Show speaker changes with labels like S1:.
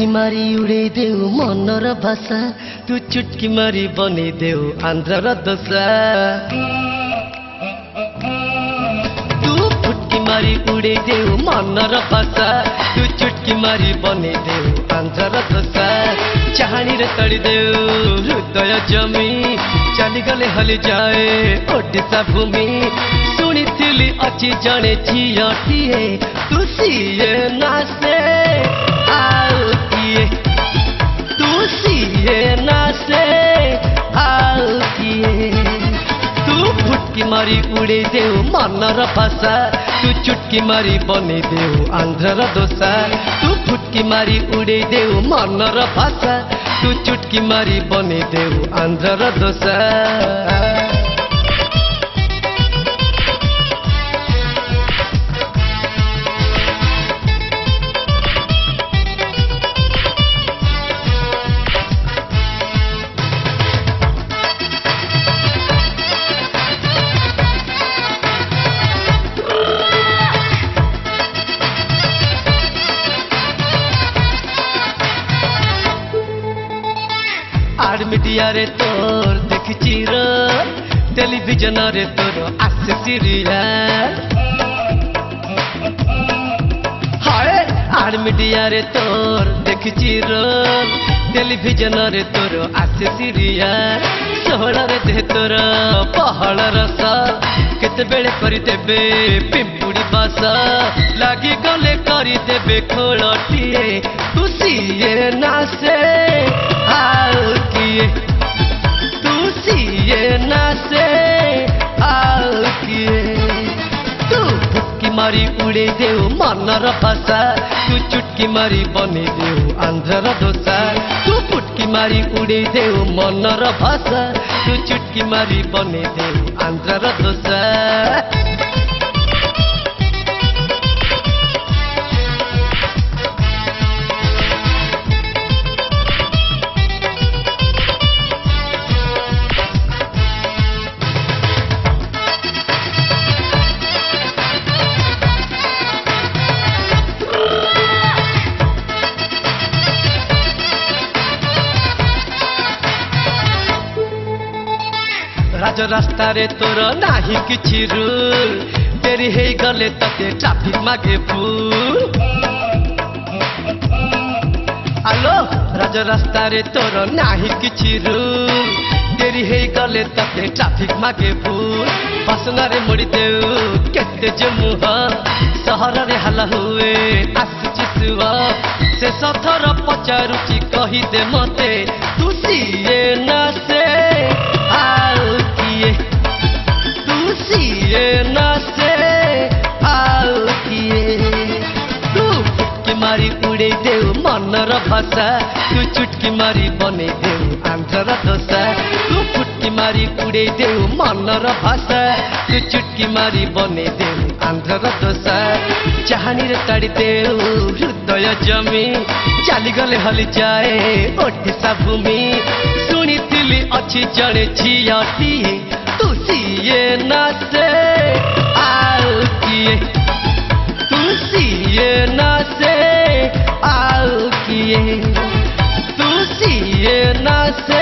S1: चुटकी मारी उड़े देऊ मनर भाषा तू चुटकी मारी बने देऊ आंध्रर दशा तू फुटकी मारी उड़े देऊ मनर भाषा तू चुटकी मारी बने देऊ आंध्रर दशा चाहाणी रे तड़ी देऊ हृदय जमी चलीगले हली जाए ओडिशा भूमि शुणी अच्छी जड़े झीटे तू सीए नासे आउ किए तू सीए नासे आउ किए तू फुटकी मारी उड़े देऊ मनर भाषा तू चुटकी मारी बने देऊ आंध्रर दशा तू फुटकी मारी उड़े देऊ मनर भाषा तू चुटकी मारी बने देऊ आंध्रर दशा आर मीडिया रे तोर देखी टेलीविजन रे तोर आसे सीरियल हाय आर मीडिया रे तोर देखी टेलीविजन रे तोर आसे सीरियल सोहल रे दे तोर पहल रस केते बेले करी देबे पिंपुड़ी बास लागी गले करी देबे खोलटिए तू सीए नासे आउ किए तू सीए नासे आउ किए तू फुटकी मारी उड़े देऊ मनर भाषा तू चुटकी मारी बने देऊ आंध्रर दशा तू फुटकी मारी उड़े देऊ मनर भाषा तू चुटकी मारी बने देऊ आंध्रर दशा राज रास्ता रे तोर नाही किछि रूल तेरी हे गले तते ट्रैफिक मागे फूल आलो राज रास्ता रे तोर नाही किछि रूल तेरी हे गले तते ट्रैफिक मागे फूल बसना रे मोड़ी देऊ केते जे मुह सहर रे हला हुए आसुची सुआ से सथर पचारुची कहि दे मते तू सीए नासे आउ किए तू सीए नासे आउ किए तू फुटकी मारी उड़े देऊ मनर भाषा तू चुटकी मारी बने देऊ आंध्रर दशा तू फुटकी मारी उड़े देऊ मनर भाषा तू चुटकी मारी बने देऊ आंध्रर दशा चाहाणी रे तड़ी देऊ हृदय जमी चलीगले हली जाए ओडिशा भूमि शुणी अच्छी जड़े झीटे तू सीए नासे आउ किए तू सीए नासे आउ किए तू सीए नासे